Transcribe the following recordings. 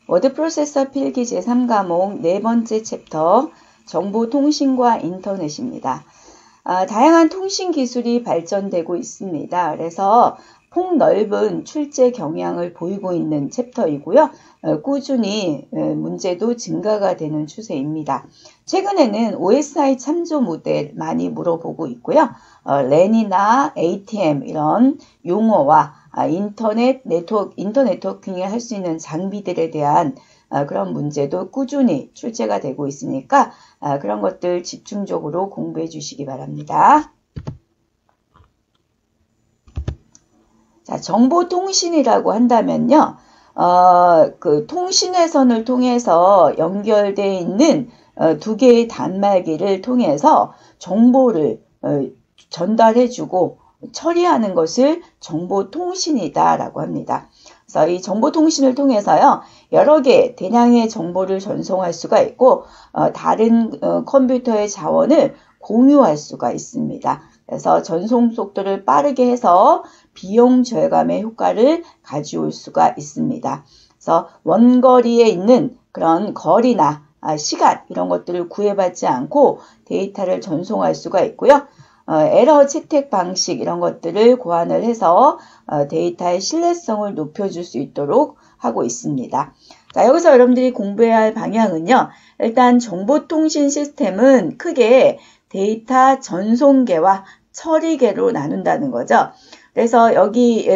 워드 프로세서 필기 제3과목 네 번째 챕터 정보통신과 인터넷입니다. 다양한 통신 기술이 발전되고 있습니다. 그래서 폭넓은 출제 경향을 보이고 있는 챕터이고요. 꾸준히 문제도 증가가 되는 추세입니다. 최근에는 OSI 참조 모델 많이 물어보고 있고요. 랜이나 ATM 이런 용어와 인터넷 네트워킹을 할 수 있는 장비들에 대한 그런 문제도 꾸준히 출제가 되고 있으니까 그런 것들 집중적으로 공부해 주시기 바랍니다. 자, 정보통신이라고 한다면요. 그 통신회선을 통해서 연결되어 있는 두 개의 단말기를 통해서 정보를 전달해주고 처리하는 것을 정보통신이다라고 합니다. 그래서 이 정보통신을 통해서요, 여러 개 대량의 정보를 전송할 수가 있고, 다른 컴퓨터의 자원을 공유할 수가 있습니다. 그래서 전송 속도를 빠르게 해서 비용 절감의 효과를 가져올 수가 있습니다. 그래서 원거리에 있는 그런 거리나 시간 이런 것들을 구애받지 않고 데이터를 전송할 수가 있고요. 에러 채택 방식 이런 것들을 고안을 해서 데이터의 신뢰성을 높여줄 수 있도록 하고 있습니다. 자, 여기서 여러분들이 공부해야 할 방향은요. 일단 정보통신 시스템은 크게 데이터 전송계와 처리계로 나눈다는 거죠. 그래서 여기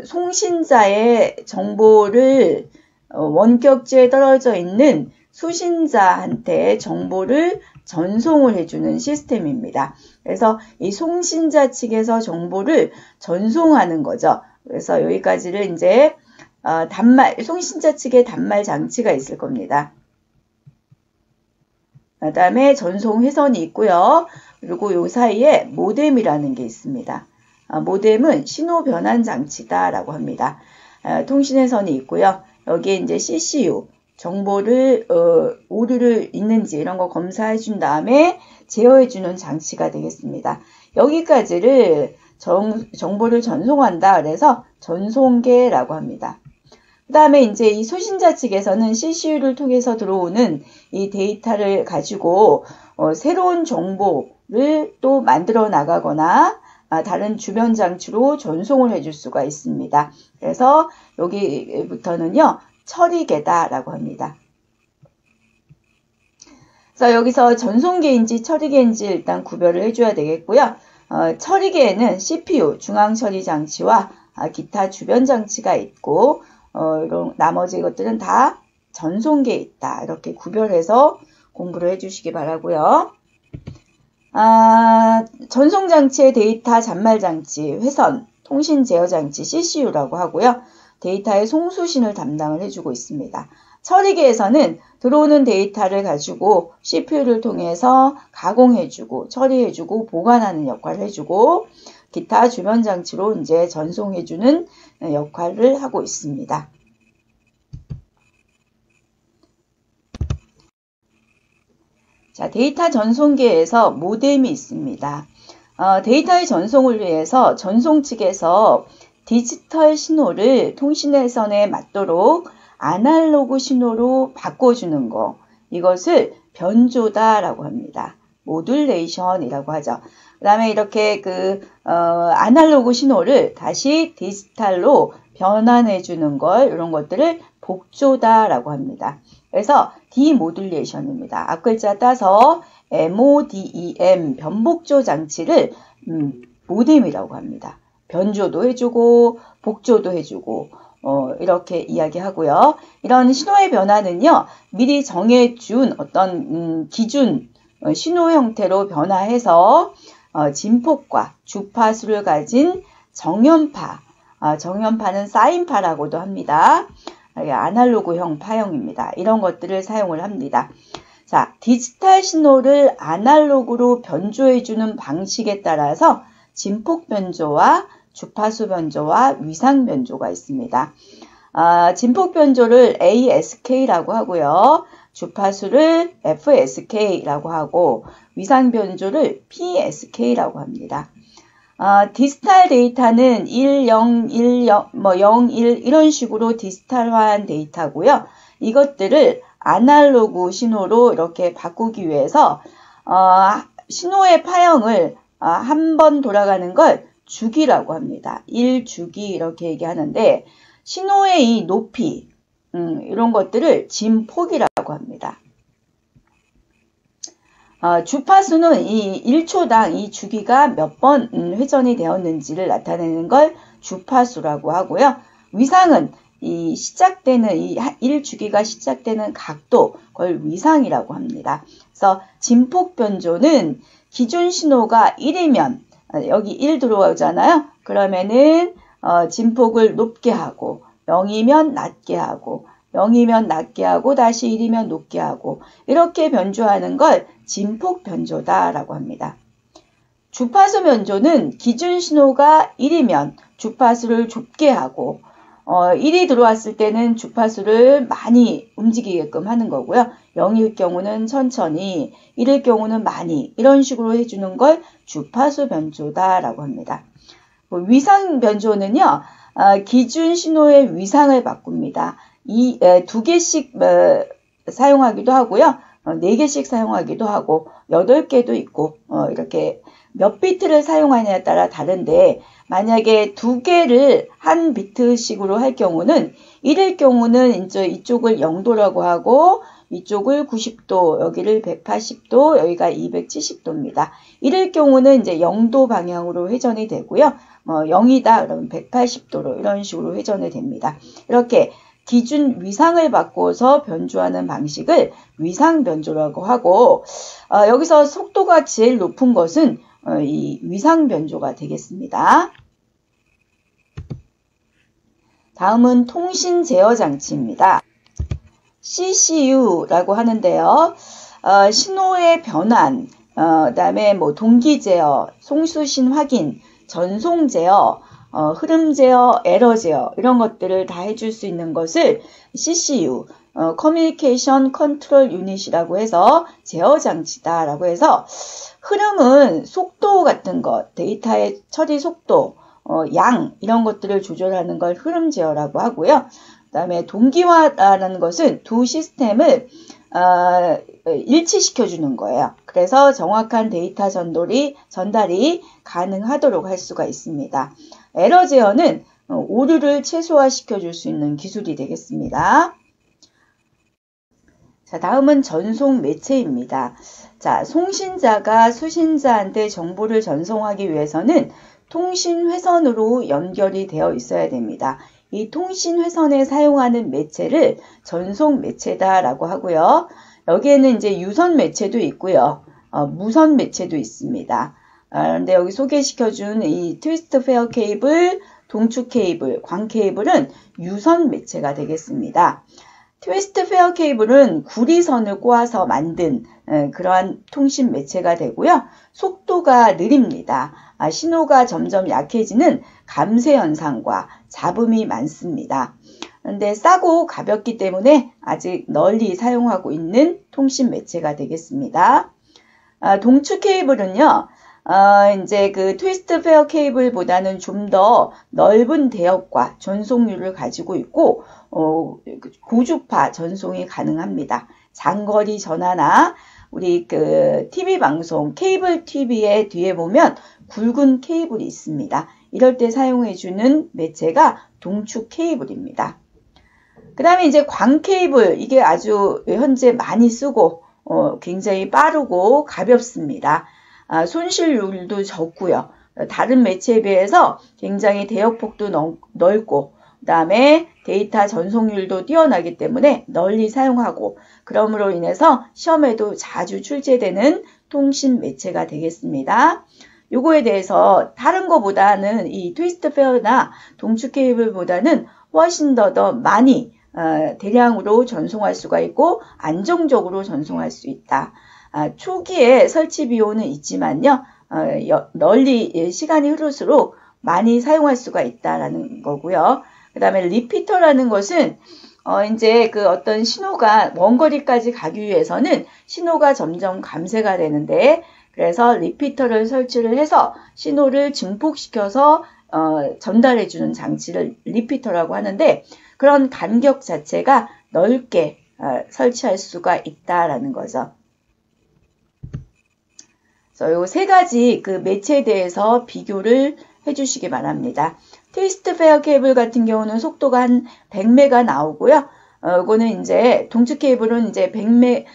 송신자의 정보를 원격지에 떨어져 있는 수신자한테 정보를 전송을 해주는 시스템입니다. 그래서 이 송신자 측에서 정보를 전송하는 거죠. 그래서 여기까지를 이제 송신자 측에 단말 장치가 있을 겁니다. 그 다음에 전송 회선이 있고요. 그리고 요 사이에 모뎀이라는 게 있습니다. 모뎀은 신호 변환 장치다라고 합니다. 통신회선이 있고요. 여기에 이제 CCU 정보를 오류를 있는지 이런 거 검사해 준 다음에 제어해 주는 장치가 되겠습니다. 여기까지를 정보를 전송한다. 그래서 전송계라고 합니다. 그 다음에 이제 이 수신자 측에서는 CCU를 통해서 들어오는 이 데이터를 가지고 새로운 정보를 또 만들어 나가거나 다른 주변 장치로 전송을 해줄 수가 있습니다. 그래서 여기부터는요. 처리계다라고 합니다. 그래서 여기서 전송계인지 처리계인지 일단 구별을 해줘야 되겠고요. 처리계에는 CPU, 중앙처리장치와 기타 주변 장치가 있고 이런 나머지 것들은 다 전송계에 있다. 이렇게 구별해서 공부를 해주시기 바라고요. 전송장치의 데이터 잔말장치, 회선, 통신 제어장치 CCU라고 하고요. 데이터의 송수신을 담당을 해주고 있습니다. 처리계에서는 들어오는 데이터를 가지고 CPU를 통해서 가공해주고 처리해주고 보관하는 역할을 해주고 기타 주변 장치로 이제 전송해주는 역할을 하고 있습니다. 자, 데이터 전송계에서 모뎀이 있습니다. 데이터의 전송을 위해서 전송 측에서 디지털 신호를 통신회선에 맞도록 아날로그 신호로 바꿔주는 거, 이것을 변조다라고 합니다. 모듈레이션이라고 하죠. 그 다음에 이렇게 아날로그 신호를 다시 디지털로 변환해주는 걸, 이런 것들을 복조다라고 합니다. 그래서 디모듈레이션입니다. 앞글자 따서 MODEM, 변복조 장치를 모뎀이라고 합니다. 변조도 해주고 복조도 해주고 이렇게 이야기하고요. 이런 신호의 변화는요. 미리 정해준 어떤 기준 신호 형태로 변화해서 진폭과 주파수를 가진 정연파, 정연파는 사인파라고도 합니다. 아날로그형 파형입니다. 이런 것들을 사용을 합니다. 자, 디지털 신호를 아날로그로 변조해주는 방식에 따라서 진폭 변조와 주파수 변조와 위상 변조가 있습니다. 진폭 변조를 ASK라고 하고요. 주파수를 FSK라고 하고 위상 변조를 PSK라고 합니다. 디지털 데이터는 1, 0, 1, 0, 0, 1 이런 식으로 디지털화한 데이터고요. 이것들을 아날로그 신호로 이렇게 바꾸기 위해서 신호의 파형을 한 번 돌아가는 걸 주기라고 합니다. 1주기 이렇게 얘기하는데 신호의 이 높이 이런 것들을 진폭이라고 합니다. 주파수는 이 1초당 이 주기가 몇 번 회전이 되었는지를 나타내는 걸 주파수라고 하고요. 위상은 이 시작되는 이 1주기가 시작되는 각도, 그걸 위상이라고 합니다. 그래서 진폭 변조는 기준 신호가 1이면 여기 1 들어오잖아요. 그러면은 진폭을 높게 하고 0이면 낮게 하고 0이면 낮게 하고 다시 1이면 높게 하고 이렇게 변조하는 걸 진폭 변조다라고 합니다. 주파수 변조는 기준 신호가 1이면 주파수를 좁게 하고 1이 들어왔을 때는 주파수를 많이 움직이게끔 하는 거고요. 0일 경우는 천천히, 1일 경우는 많이 이런 식으로 해주는 걸 주파수 변조다라고 합니다. 위상 변조는요. 기준 신호의 위상을 바꿉니다. 두 개씩 사용하기도 하고요. 4개씩 사용하기도 하고 8개도 있고 이렇게 몇 비트를 사용하냐에 따라 다른데 만약에 2개를 한 비트씩으로 할 경우는 1일 경우는 이제 이쪽을 0도라고 하고 이쪽을 90도, 여기를 180도, 여기가 270도입니다. 1일 경우는 이제 0도 방향으로 회전이 되고요. 0이다 그러면 180도로 이런 식으로 회전이 됩니다. 이렇게 기준 위상을 바꿔서 변조하는 방식을 위상 변조라고 하고 여기서 속도가 제일 높은 것은 이 위상 변조가 되겠습니다. 다음은 통신 제어 장치입니다. CCU라고 하는데요. 신호의 변환, 그다음에 동기 제어, 송수신 확인, 전송 제어, 흐름 제어, 에러 제어 이런 것들을 다 해줄 수 있는 것을 CCU, 커뮤니케이션 컨트롤 유닛이라고 해서 제어 장치다라고 해서 흐름은 속도 같은 것, 데이터의 처리 속도, 양 이런 것들을 조절하는 걸 흐름 제어라고 하고요. 그 다음에 동기화라는 것은 두 시스템을 일치시켜주는 거예요. 그래서 정확한 데이터 전달이 가능하도록 할 수가 있습니다. 에러 제어는 오류를 최소화시켜줄 수 있는 기술이 되겠습니다. 자, 다음은 전송 매체입니다. 자, 송신자가 수신자한테 정보를 전송하기 위해서는 통신회선으로 연결이 되어 있어야 됩니다. 이 통신회선에 사용하는 매체를 전송 매체다라고 하고요. 여기에는 이제 유선 매체도 있고요. 무선 매체도 있습니다. 그런데 여기 소개시켜준 이 트위스트 페어 케이블, 동축 케이블, 광 케이블은 유선 매체가 되겠습니다. 트위스트 페어 케이블은 구리선을 꼬아서 만든 그러한 통신 매체가 되고요. 속도가 느립니다. 신호가 점점 약해지는 감쇄 현상과 잡음이 많습니다. 그런데 싸고 가볍기 때문에 아직 널리 사용하고 있는 통신 매체가 되겠습니다. 동축 케이블은요. 이제 그 트위스트 페어 케이블보다는 좀 더 넓은 대역과 전송률을 가지고 있고 고주파 전송이 가능합니다. 장거리 전화나 우리 그 TV 방송, 케이블 TV의 뒤에 보면 굵은 케이블이 있습니다. 이럴 때 사용해주는 매체가 동축 케이블입니다. 그 다음에 이제 광 케이블, 이게 아주 현재 많이 쓰고 굉장히 빠르고 가볍습니다. 손실률도 적고요. 다른 매체에 비해서 굉장히 대역폭도 넓고 그 다음에 데이터 전송률도 뛰어나기 때문에 널리 사용하고 그러므로 인해서 시험에도 자주 출제되는 통신 매체가 되겠습니다. 요거에 대해서 다른 거보다는 이 트위스트 페어나 동축 케이블보다는 훨씬 더 많이 대량으로 전송할 수가 있고 안정적으로 전송할 수 있다. 초기에 설치 비용은 있지만요. 널리 시간이 흐를수록 많이 사용할 수가 있다라는 거고요. 그 다음에 리피터라는 것은 이제 그 어떤 신호가 원거리까지 가기 위해서는 신호가 점점 감쇄가 되는데 그래서 리피터를 설치를 해서 신호를 증폭시켜서 전달해주는 장치를 리피터라고 하는데, 그런 간격 자체가 넓게 설치할 수가 있다라는 거죠. 그래서 이 세 가지 그 매체에 대해서 비교를 해주시기 바랍니다. 트위스트 페어 케이블 같은 경우는 속도가 한 100메가 나오고요. 이거는 이제 동축 케이블은 이제 10에서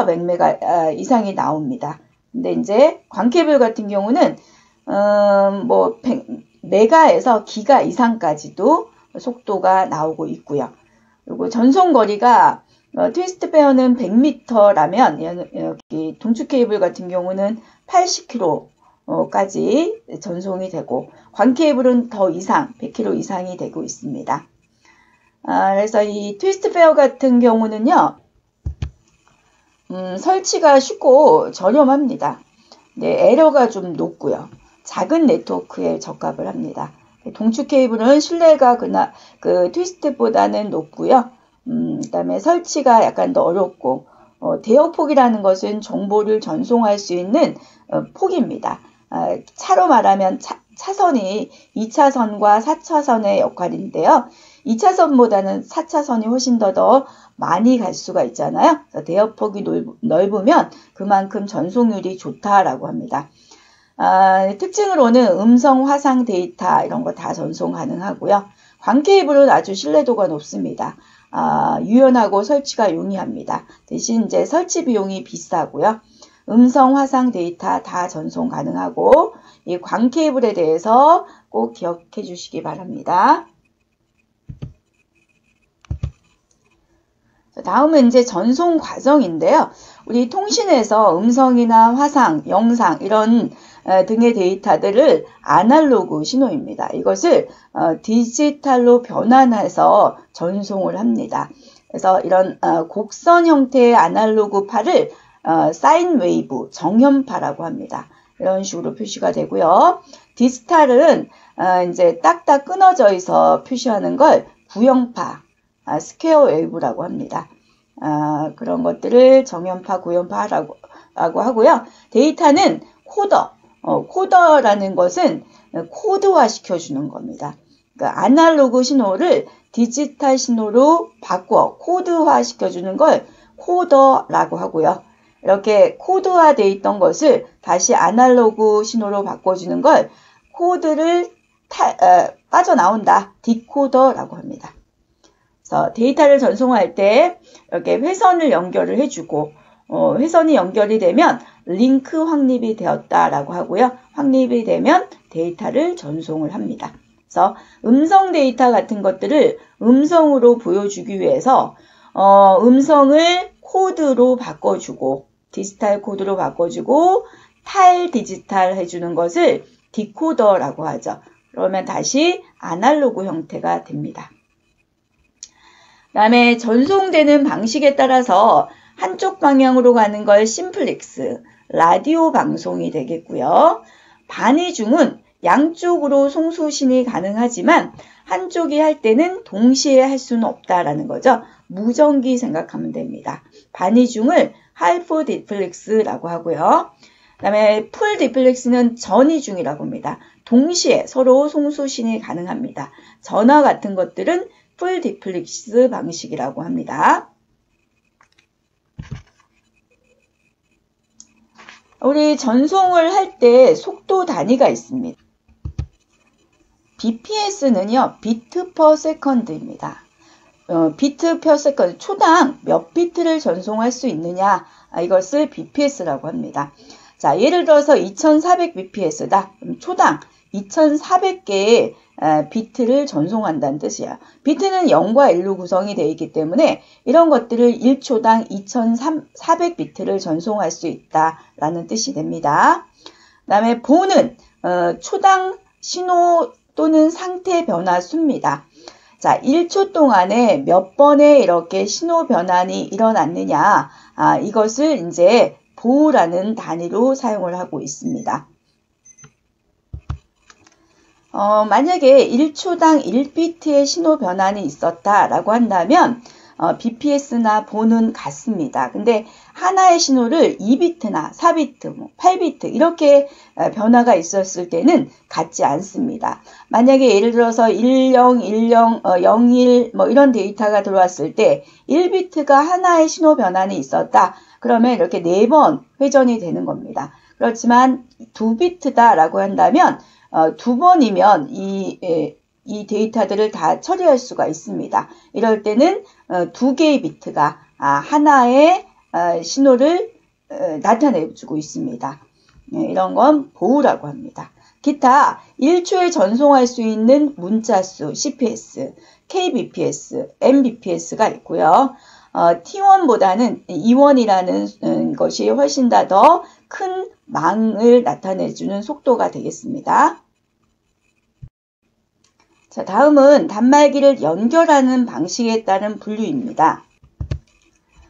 100메가 이상이 나옵니다. 근데 이제 광 케이블 같은 경우는 뭐 100메가에서 기가 이상까지도 속도가 나오고 있고요. 그리고 전송 거리가 트위스트 페어는 100m라면 여기 동축 케이블 같은 경우는 80km까지 전송이 되고, 광 케이블은 더 이상 100km 이상이 되고 있습니다. 그래서 이 트위스트 페어 같은 경우는요, 설치가 쉽고 저렴합니다. 네, 에러가 좀 높고요. 작은 네트워크에 적합을 합니다. 동축 케이블은 신뢰가 그 트위스트보다는 높고요. 그다음에 설치가 약간 더 어렵고, 대역폭이라는 것은 정보를 전송할 수 있는 폭입니다. 차로 말하면 차선이 2차선과 4차선의 역할인데요. 2차선보다는 4차선이 훨씬 더 많이 갈 수가 있잖아요. 그래서 대역폭이 넓으면 그만큼 전송률이 좋다라고 합니다. 특징으로는 음성, 화상 데이터 이런 거 다 전송 가능하고요. 광 케이블은 아주 신뢰도가 높습니다. 유연하고 설치가 용이합니다. 대신 이제 설치 비용이 비싸고요. 음성, 화상 데이터 다 전송 가능하고, 이 광 케이블에 대해서 꼭 기억해 주시기 바랍니다. 다음은 이제 전송 과정인데요. 우리 통신에서 음성이나 화상, 영상 이런 등의 데이터들을 아날로그 신호입니다. 이것을 디지털로 변환해서 전송을 합니다. 그래서 이런 곡선 형태의 아날로그 파를 사인 웨이브, 정현파라고 합니다. 이런 식으로 표시가 되고요. 디지털은 이제 딱딱 끊어져 있어 표시하는 걸 구형파, 스퀘어 웨이브라고 합니다. 그런 것들을 정현파, 구형파라고 하고요. 데이터는 코더, 코더라는 것은 코드화 시켜주는 겁니다. 그러니까 아날로그 신호를 디지털 신호로 바꿔 코드화 시켜주는 걸 코더라고 하고요. 이렇게 코드화 되어 있던 것을 다시 아날로그 신호로 바꿔주는 걸 코드를 빠져나온다, 디코더라고 합니다. 그래서 데이터를 전송할 때 이렇게 회선을 연결을 해주고, 회선이 연결이 되면 링크 확립이 되었다라고 하고요. 확립이 되면 데이터를 전송을 합니다. 그래서 음성 데이터 같은 것들을 음성으로 보여주기 위해서 음성을 코드로 바꿔주고, 디지털 코드로 바꿔주고, 탈 디지털 해주는 것을 디코더라고 하죠. 그러면 다시 아날로그 형태가 됩니다. 그 다음에 전송되는 방식에 따라서 한쪽 방향으로 가는 걸 심플렉스, 라디오 방송이 되겠고요. 반이중은 양쪽으로 송수신이 가능하지만 한쪽이 할 때는 동시에 할 수는 없다라는 거죠. 무전기 생각하면 됩니다. 반이중을 하이퍼 디플렉스라고 하고요. 그 다음에 풀 디플렉스는 전이중이라고 합니다. 동시에 서로 송수신이 가능합니다. 전화 같은 것들은 풀 디플렉스 방식이라고 합니다. 우리 전송을 할 때 속도 단위가 있습니다. bps는요, 비트 퍼 세컨드입니다. 비트 퍼 세컨드, 초당 몇 비트를 전송할 수 있느냐, 이것을 bps라고 합니다. 자, 예를 들어서 2400bps다. 그럼 초당 2400개의 비트를 전송한다는 뜻이야. 비트는 0과 1로 구성이 되어 있기 때문에 이런 것들을 1초당 2400비트를 전송할 수 있다라는 뜻이 됩니다. 그 다음에 보는 초당 신호 또는 상태 변화 수입니다. 자, 1초 동안에 몇 번의 이렇게 신호 변환이 일어났느냐, 이것을 이제 보라는 단위로 사용을 하고 있습니다. 만약에 1초당 1비트의 신호 변환이 있었다라고 한다면 BPS나 보는 같습니다. 근데 하나의 신호를 2비트나 4비트, 8비트 이렇게 변화가 있었을 때는 같지 않습니다. 만약에 예를 들어서 10, 10, 01 이런 데이터가 들어왔을 때 1비트가 하나의 신호 변환이 있었다. 그러면 이렇게 4번 회전이 되는 겁니다. 그렇지만 2비트다라고 한다면 2번이면 이 데이터들을 다 처리할 수가 있습니다. 이럴 때는 2개의 비트가 하나의 신호를 나타내주고 있습니다. 이런 건 보호라고 합니다. 기타 1초에 전송할 수 있는 문자수 CPS, KBPS, MBPS가 있고요. T1보다는 E1이라는 것이 훨씬 더 큰 망을 나타내주는 속도가 되겠습니다. 자, 다음은 단말기를 연결하는 방식에 따른 분류입니다.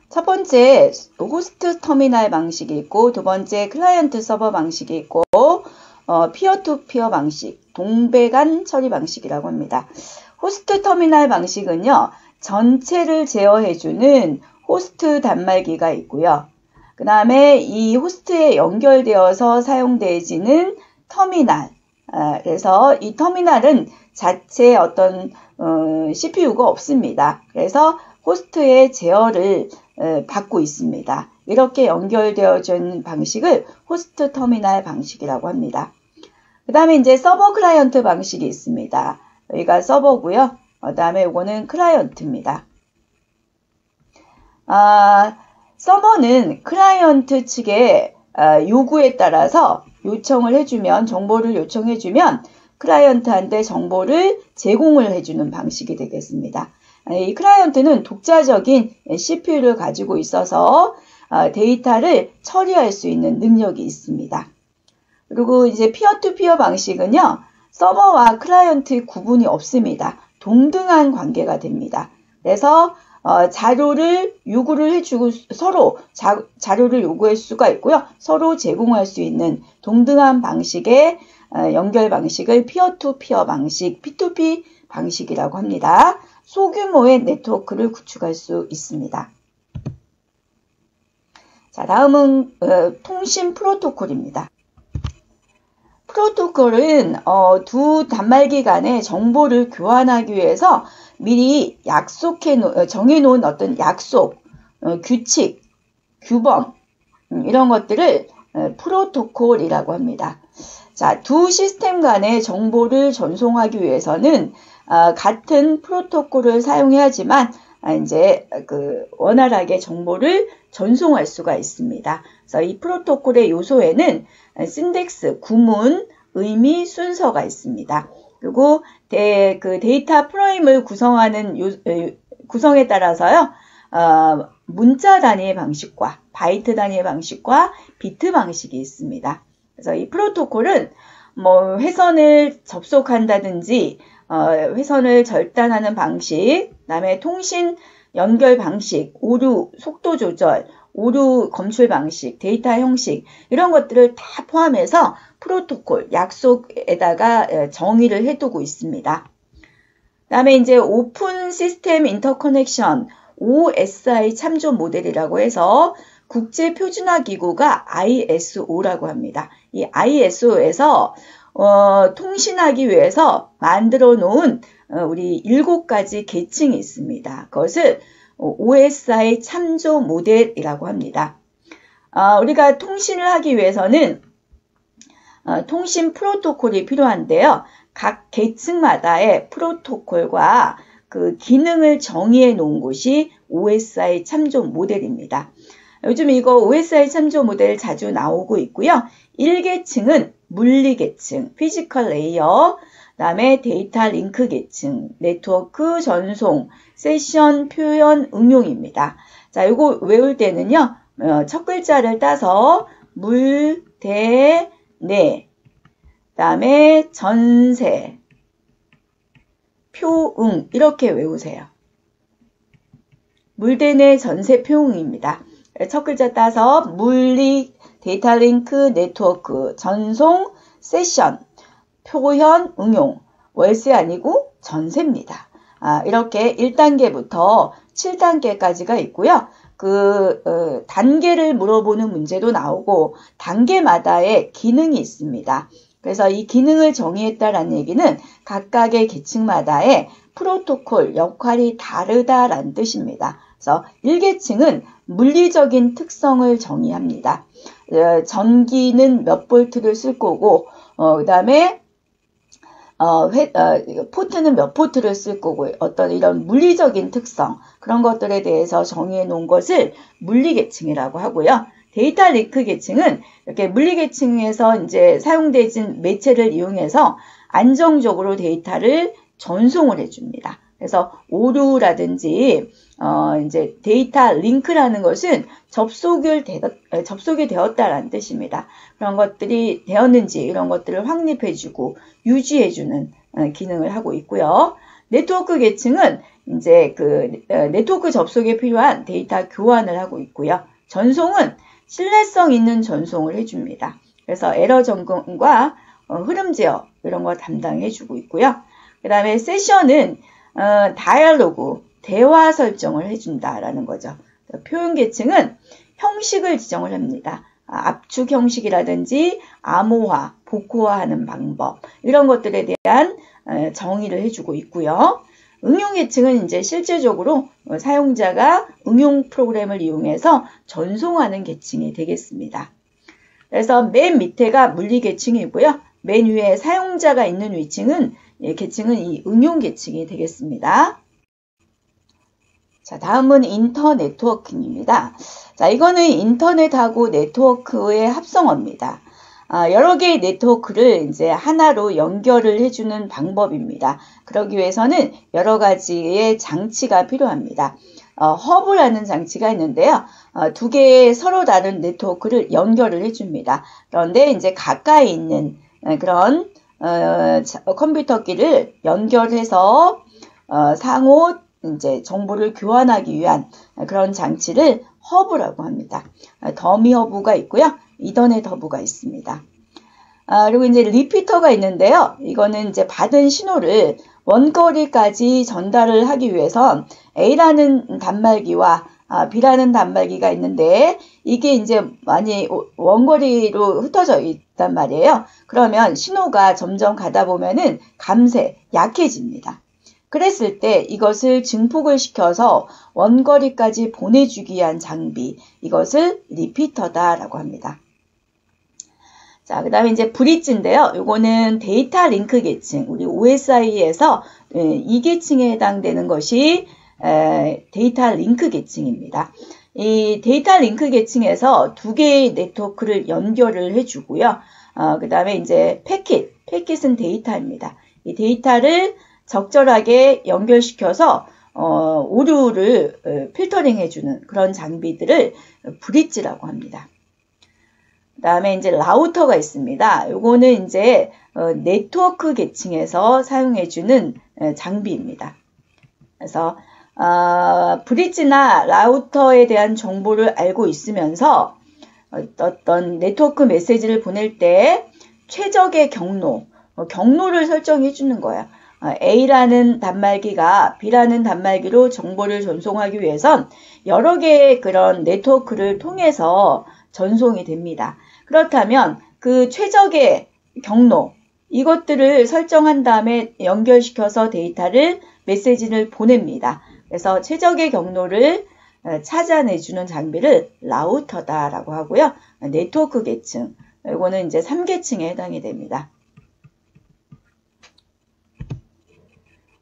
첫 번째 호스트 터미널 방식이 있고, 두 번째 클라이언트 서버 방식이 있고, 피어-투-피어 방식, 동배간 처리 방식이라고 합니다. 호스트 터미널 방식은요, 전체를 제어해주는 호스트 단말기가 있고요. 그 다음에 이 호스트에 연결되어서 사용되어지는 터미널. 그래서 이 터미널은 자체 어떤 CPU가 없습니다. 그래서 호스트의 제어를 받고 있습니다. 이렇게 연결되어진 방식을 호스트 터미널 방식이라고 합니다. 그 다음에 이제 서버 클라이언트 방식이 있습니다. 여기가 서버고요. 그 다음에 이거는 클라이언트입니다. 서버는 클라이언트 측의 요구에 따라서 요청을 해주면, 정보를 요청해주면 클라이언트한테 정보를 제공을 해주는 방식이 되겠습니다. 이 클라이언트는 독자적인 CPU를 가지고 있어서 데이터를 처리할 수 있는 능력이 있습니다. 그리고 이제 피어-투-피어 방식은요, 서버와 클라이언트의 구분이 없습니다. 동등한 관계가 됩니다. 그래서 자료를 요구를 해주고 서로 자료를 요구할 수가 있고요. 서로 제공할 수 있는 동등한 방식의 연결 방식을 피어-투-피어 방식, P2P 방식이라고 합니다. 소규모의 네트워크를 구축할 수 있습니다. 자, 다음은 통신 프로토콜입니다. 프로토콜은 두 단말기 간의 정보를 교환하기 위해서 미리 정해놓은 어떤 약속, 규칙, 규범 이런 것들을 프로토콜이라고 합니다. 자, 두 시스템 간의 정보를 전송하기 위해서는 같은 프로토콜을 사용해야지만 이제 원활하게 정보를 전송할 수가 있습니다. 그래서 이 프로토콜의 요소에는 신덱스, 구문, 의미, 순서가 있습니다. 그리고 데이터 프레임을 구성하는 구성에 따라서요, 문자 단위의 방식과 바이트 단위의 방식과 비트 방식이 있습니다. 그래서 이 프로토콜은 회선을 접속한다든지 회선을 절단하는 방식, 그다음에 통신 연결 방식, 오류 속도 조절, 오류 검출 방식, 데이터 형식 이런 것들을 다 포함해서 프로토콜, 약속에다가 정의를 해두고 있습니다. 그다음에 이제 오픈 시스템 인터커넥션 OSI 참조 모델이라고 해서 국제 표준화 기구가 ISO라고 합니다. 이 ISO에서 통신하기 위해서 만들어 놓은 우리 7가지 계층이 있습니다. 그것을 OSI 참조 모델이라고 합니다. 우리가 통신을 하기 위해서는 통신 프로토콜이 필요한데요. 각 계층마다의 프로토콜과 그 기능을 정의해 놓은 곳이 OSI 참조 모델입니다. 요즘 이거 OSI 참조 모델 자주 나오고 있고요. 1계층은 물리 계층, 피지컬 레이어, 그 다음에 데이터 링크 계층, 네트워크 전송, 세션, 표현, 응용입니다. 자, 이거 외울 때는요, 첫 글자를 따서 물, 대, 내, 그 다음에 전세, 표응 이렇게 외우세요. 물대내 전세 표응입니다. 첫 글자 따서 물리, 데이터 링크, 네트워크, 전송, 세션, 표현, 응용, 월세 아니고 전세입니다. 이렇게 1단계부터 7단계까지가 있고요. 단계를 물어보는 문제도 나오고 단계마다의 기능이 있습니다. 그래서 이 기능을 정의했다라는 얘기는 각각의 계층마다의 프로토콜 역할이 다르다라는 뜻입니다. 그래서 1계층은 물리적인 특성을 정의합니다. 전기는 몇 볼트를 쓸 거고, 그 다음에 포트는 몇 포트를 쓸 거고, 어떤 이런 물리적인 특성, 그런 것들에 대해서 정의해 놓은 것을 물리계층이라고 하고요. 데이터 링크 계층은 이렇게 물리계층에서 이제 사용되진 매체를 이용해서 안정적으로 데이터를 전송을 해줍니다. 그래서 오류라든지 이제 데이터 링크라는 것은 접속이 되었다라는 뜻입니다. 그런 것들이 되었는지 이런 것들을 확립해주고 유지해주는 기능을 하고 있고요. 네트워크 계층은 이제 네트워크 접속에 필요한 데이터 교환을 하고 있고요. 전송은 신뢰성 있는 전송을 해줍니다. 그래서 에러 점검과 흐름 제어 이런 거 담당해주고 있고요. 그 다음에 세션은 다이얼로그, 대화 설정을 해준다라는 거죠. 표현 계층은 형식을 지정을 합니다. 압축 형식이라든지 암호화, 복호화하는 방법 이런 것들에 대한 정의를 해주고 있고요. 응용 계층은 이제 실제적으로 사용자가 응용 프로그램을 이용해서 전송하는 계층이 되겠습니다. 그래서 맨 밑에가 물리 계층이고요. 맨 위에 사용자가 있는 계층은 이 응용 계층이 되겠습니다. 자, 다음은 인터네트워킹입니다. 자, 이거는 인터넷하고 네트워크의 합성어입니다. 여러 개의 네트워크를 이제 하나로 연결을 해주는 방법입니다. 그러기 위해서는 여러 가지의 장치가 필요합니다. 허브라는 장치가 있는데요. 두 개의 서로 다른 네트워크를 연결을 해줍니다. 그런데 이제 가까이 있는 그런 컴퓨터끼를 연결해서 상호 이제 정보를 교환하기 위한 그런 장치를 허브라고 합니다. 더미 허브가 있고요. 이더넷 허브가 있습니다. 그리고 이제 리피터가 있는데요. 이거는 이제 받은 신호를 원거리까지 전달을 하기 위해서 A라는 단말기와 B라는 단말기가 있는데 이게 이제 많이 원거리로 흩어져 있단 말이에요. 그러면 신호가 점점 가다 보면은 감세, 약해집니다. 그랬을 때 이것을 증폭을 시켜서 원거리까지 보내주기 위한 장비, 이것을 리피터다라고 합니다. 자, 그 다음에 이제 브릿지인데요. 요거는 데이터 링크 계층, 우리 OSI에서 2계층에 해당되는 것이 데이터 링크 계층입니다. 이 데이터 링크 계층에서 두 개의 네트워크를 연결을 해주고요. 그 다음에 이제 패킷은 데이터입니다. 이 데이터를 적절하게 연결시켜서 오류를 필터링 해주는 그런 장비들을 브릿지라고 합니다. 그 다음에 이제 라우터가 있습니다. 요거는 이제 네트워크 계층에서 사용해주는 장비입니다. 그래서 브릿지나 라우터에 대한 정보를 알고 있으면서 어떤 네트워크 메시지를 보낼 때 최적의 경로를 설정해 주는 거예요. A라는 단말기가 B라는 단말기로 정보를 전송하기 위해선 여러 개의 그런 네트워크를 통해서 전송이 됩니다. 그렇다면 그 최적의 경로, 이것들을 설정한 다음에 연결시켜서 메시지를 보냅니다. 그래서 최적의 경로를 찾아내주는 장비를 라우터다라고 하고요. 네트워크 계층, 이거는 이제 3계층에 해당이 됩니다.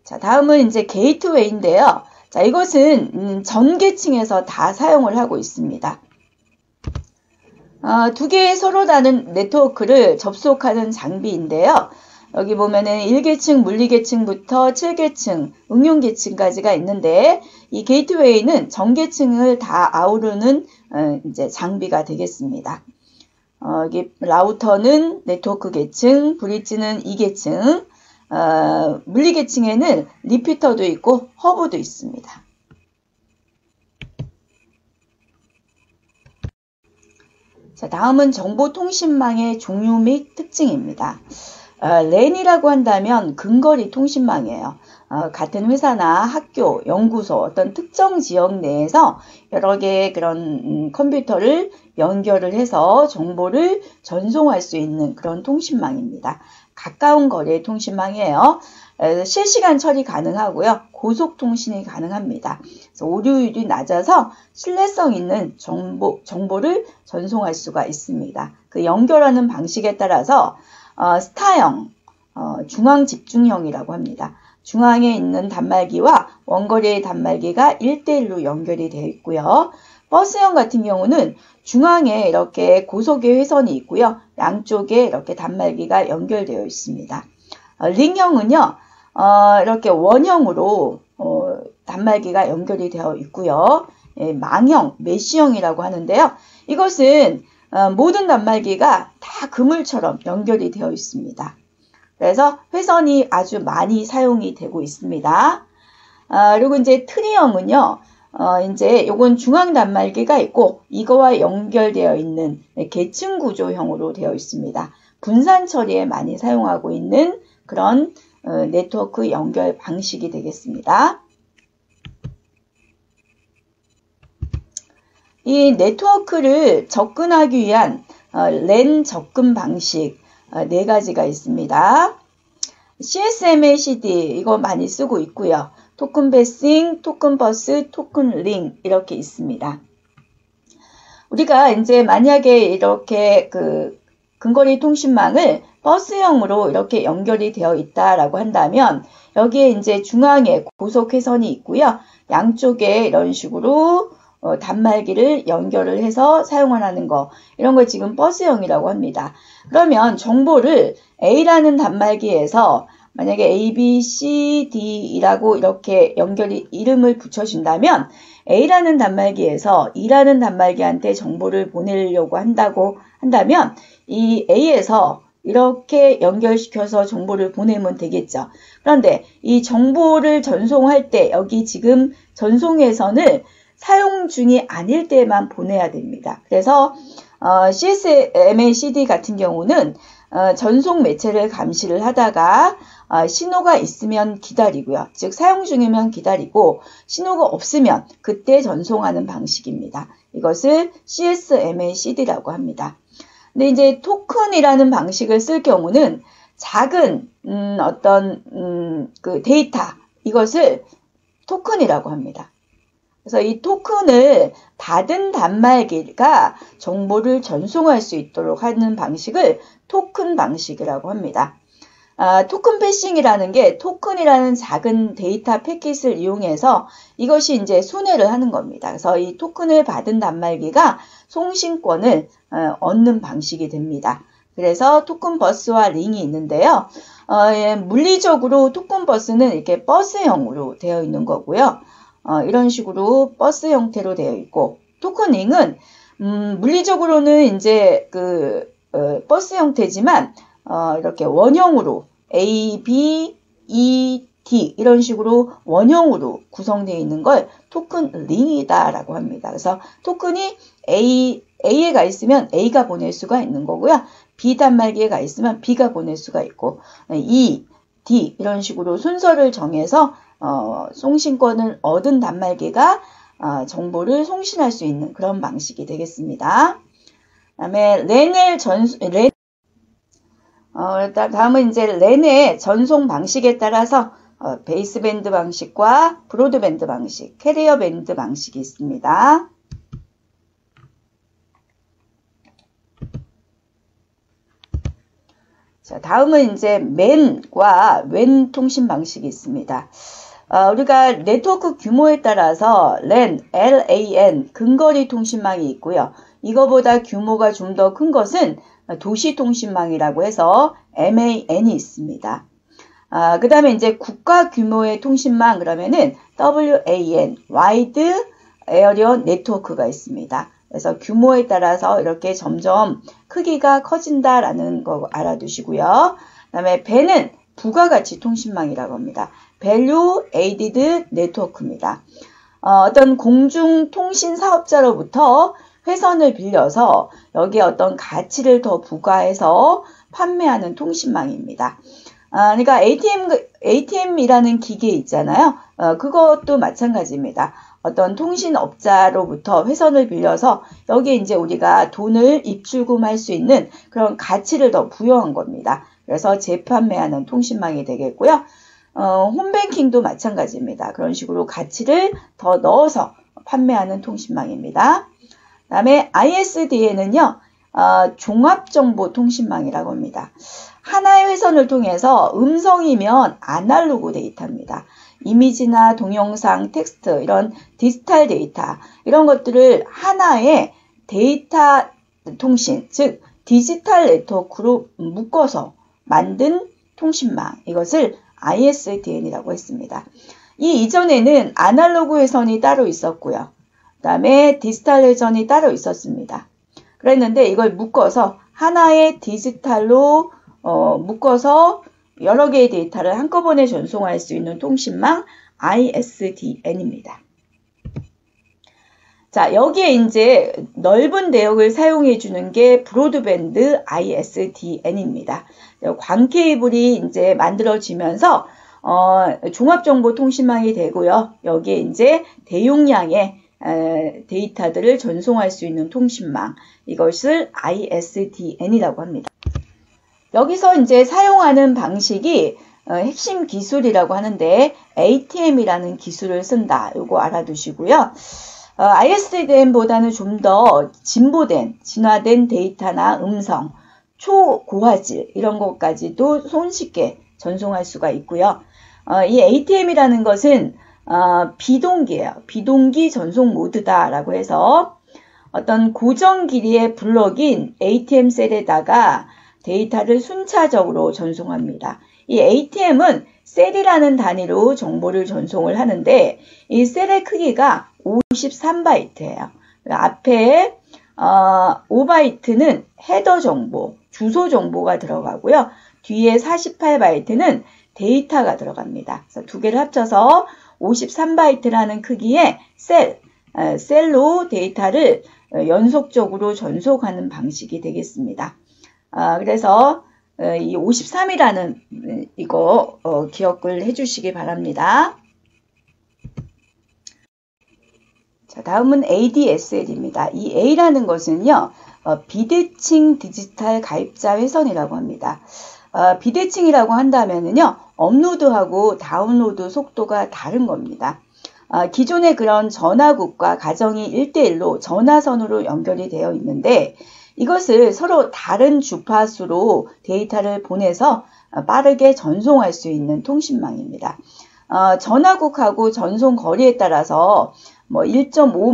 자, 다음은 이제 게이트웨이인데요. 자, 이것은 전 계층에서 다 사용을 하고 있습니다. 두 개의 서로 다른 네트워크를 접속하는 장비인데요. 여기 보면은 1계층 물리계층부터 7계층 응용계층까지가 있는데 이 게이트웨이는 전 계층을 다 아우르는 이제 장비가 되겠습니다. 여기 라우터는 네트워크 계층, 브릿지는 2계층, 물리계층에는 리피터도 있고 허브도 있습니다. 자, 다음은 정보통신망의 종류 및 특징입니다. 랜이라고 한다면 근거리 통신망이에요. 같은 회사나 학교, 연구소, 어떤 특정 지역 내에서 여러 개의 그런 컴퓨터를 연결을 해서 정보를 전송할 수 있는 그런 통신망입니다. 가까운 거리의 통신망이에요. 실시간 처리 가능하고요. 고속통신이 가능합니다. 그래서 오류율이 낮아서 신뢰성 있는 정보를 전송할 수가 있습니다. 그 연결하는 방식에 따라서 스타형, 중앙집중형이라고 합니다. 중앙에 있는 단말기와 원거리의 단말기가 1대1로 연결이 되어 있고요. 버스형 같은 경우는 중앙에 이렇게 고속의 회선이 있고요. 양쪽에 이렇게 단말기가 연결되어 있습니다. 링형은요, 이렇게 원형으로 단말기가 연결이 되어 있고요. 망형, 메쉬형이라고 하는데요. 이것은 모든 단말기가 다 그물처럼 연결이 되어 있습니다. 그래서 회선이 아주 많이 사용이 되고 있습니다. 그리고 이제 트리형은요, 이제 요건 중앙 단말기가 있고 이거와 연결되어 있는 계층 구조형으로 되어 있습니다. 분산 처리에 많이 사용하고 있는 그런 네트워크 연결 방식이 되겠습니다. 이 네트워크를 접근하기 위한 랜 접근 방식 4가지가 있습니다. CSMA CD 이거 많이 쓰고 있고요. 토큰 패싱, 토큰 버스, 토큰 링 이렇게 있습니다. 우리가 이제 만약에 이렇게 그 근거리 통신망을 버스형으로 이렇게 연결이 되어 있다라고 한다면 여기에 이제 중앙에 고속회선이 있고요. 양쪽에 이런 식으로 단말기를 연결을 해서 사용하는 거 이런 걸 지금 버스형이라고 합니다. 그러면 정보를 A라는 단말기에서 만약에 A, B, C, D라고 이렇게 이름을 붙여준다면 A라는 단말기에서 E라는 단말기한테 정보를 보내려고 한다면 이 A에서 이렇게 연결시켜서 정보를 보내면 되겠죠. 그런데 이 정보를 전송할 때 여기 지금 전송회선을 사용 중이 아닐 때만 보내야 됩니다. 그래서 CSMA CD 같은 경우는 전송 매체를 감시를 하다가 신호가 있으면 기다리고요. 즉 사용 중이면 기다리고 신호가 없으면 그때 전송하는 방식입니다. 이것을 CSMA CD라고 합니다. 근데 이제 토큰이라는 방식을 쓸 경우는 작은 그 데이터 이것을 토큰이라고 합니다. 그래서 이 토큰을 받은 단말기가 정보를 전송할 수 있도록 하는 방식을 토큰 방식이라고 합니다. 토큰 패싱이라는 게 토큰이라는 작은 데이터 패킷을 이용해서 이것이 이제 순회를 하는 겁니다. 그래서 이 토큰을 받은 단말기가 송신권을 얻는 방식이 됩니다. 그래서 토큰 버스와 링이 있는데요. 물리적으로 토큰 버스는 이렇게 버스형으로 되어 있는 거고요. 이런 식으로 버스 형태로 되어 있고 토큰링은 물리적으로는 이제 그 버스 형태지만 이렇게 원형으로 A, B, E, D 이런 식으로 원형으로 구성되어 있는 걸 토큰링이다라고 합니다. 그래서 토큰이 A에 가 있으면 A가 보낼 수가 있는 거고요. B 단말기에 가 있으면 B가 보낼 수가 있고 E, D 이런 식으로 순서를 정해서 송신권을 얻은 단말기가 정보를 송신할 수 있는 그런 방식이 되겠습니다. 그다음에 다음은 이제 랜의 전송 방식에 따라서 베이스밴드 방식과 브로드밴드 방식, 캐리어 밴드 방식이 있습니다. 자, 다음은 이제 맨과 웬 통신 방식이 있습니다. 우리가 네트워크 규모에 따라서 LAN, 근거리 통신망이 있고요. 이거보다 규모가 좀 더 큰 것은 도시 통신망이라고 해서 MAN이 있습니다. 그 다음에 이제 국가 규모의 통신망 그러면은 WAN, 와이드 에어리어 네트워크가 있습니다. 그래서 규모에 따라서 이렇게 점점 크기가 커진다라는 거 알아두시고요. 그 다음에 배는 부가가치 통신망이라고 합니다. Value Added Network입니다. 어떤 공중통신 사업자로부터 회선을 빌려서 여기에 어떤 가치를 더 부과해서 판매하는 통신망입니다. 그러니까 ATM이라는 기계 있잖아요. 그것도 마찬가지입니다. 어떤 통신업자로부터 회선을 빌려서 여기에 이제 우리가 돈을 입출금할 수 있는 그런 가치를 더 부여한 겁니다. 그래서 재판매하는 통신망이 되겠고요. 홈뱅킹도 마찬가지입니다. 그런 식으로 가치를 더 넣어서 판매하는 통신망입니다. 그 다음에 ISDN은요, 종합정보통신망이라고 합니다. 하나의 회선을 통해서 음성이면 아날로그 데이터입니다. 이미지나 동영상, 텍스트, 이런 디지털 데이터, 이런 것들을 하나의 데이터 통신, 즉 디지털 네트워크로 묶어서 만든 통신망, 이것을 ISDN이라고 했습니다. 이 이전에는 아날로그 회선이 따로 있었고요. 그 다음에 디지털 회선이 따로 있었습니다. 그랬는데 이걸 묶어서 하나의 디지털로 묶어서 여러 개의 데이터를 한꺼번에 전송할 수 있는 통신망 ISDN입니다. 자, 여기에 이제 넓은 내역을 사용해 주는 게 브로드밴드 ISDN입니다. 광 케이블이 이제 만들어지면서 종합정보통신망이 되고요. 여기에 이제 대용량의 데이터들을 전송할 수 있는 통신망, 이것을 ISDN이라고 합니다. 여기서 이제 사용하는 방식이 핵심 기술이라고 하는데 ATM이라는 기술을 쓴다. 이거 알아두시고요. ISDN보다는 좀 더 진화된 데이터나 음성, 초고화질 이런 것까지도 손쉽게 전송할 수가 있고요. 이 ATM이라는 것은 비동기예요. 비동기 전송 모드다라고 해서 어떤 고정 길이의 블럭인 ATM 셀에다가 데이터를 순차적으로 전송합니다. 이 ATM은 셀이라는 단위로 정보를 전송을 하는데 이 셀의 크기가 53바이트예요. 앞에 5바이트는 헤더 정보, 주소 정보가 들어가고요. 뒤에 48바이트는 데이터가 들어갑니다. 그래서 두 개를 합쳐서 53바이트라는 크기의 셀로 데이터를 연속적으로 전송하는 방식이 되겠습니다. 그래서 이 53이라는 이거 기억을 해주시기 바랍니다. 자, 다음은 ADSL입니다. 이 A라는 것은요, 비대칭 디지털 가입자 회선이라고 합니다. 비대칭이라고 한다면은요, 업로드하고 다운로드 속도가 다른 겁니다. 기존의 그런 전화국과 가정이 1대1로 전화선으로 연결이 되어 있는데 이것을 서로 다른 주파수로 데이터를 보내서 빠르게 전송할 수 있는 통신망입니다. 전화국하고 전송 거리에 따라서 뭐 1.5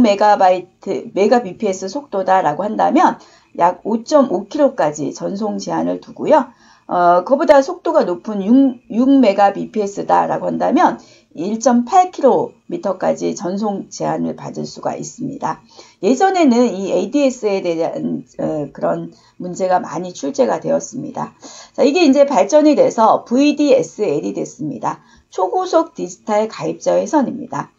메가bps 속도다라고 한다면 약 5.5km까지 전송 제한을 두고요. 그보다 속도가 높은 6메가bps다라고 한다면 1.8km까지 전송 제한을 받을 수가 있습니다. 예전에는 이 ADS에 대한 그런 문제가 많이 출제가 되었습니다. 자, 이게 이제 발전이 돼서 VDSL이 됐습니다. 초고속 디지털 가입자 회선입니다.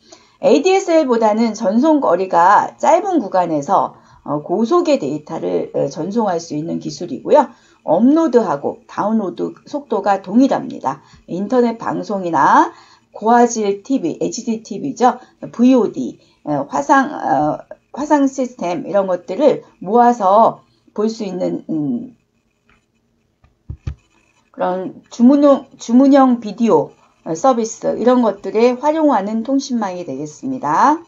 ADSL보다는 전송 거리가 짧은 구간에서 고속의 데이터를 전송할 수 있는 기술이고요. 업로드하고 다운로드 속도가 동일합니다. 인터넷 방송이나 고화질 TV, HDTV죠. VOD, 화상 시스템 이런 것들을 모아서 볼 수 있는 그런 주문형 비디오 서비스 이런 것들에 활용하는 통신망이 되겠습니다.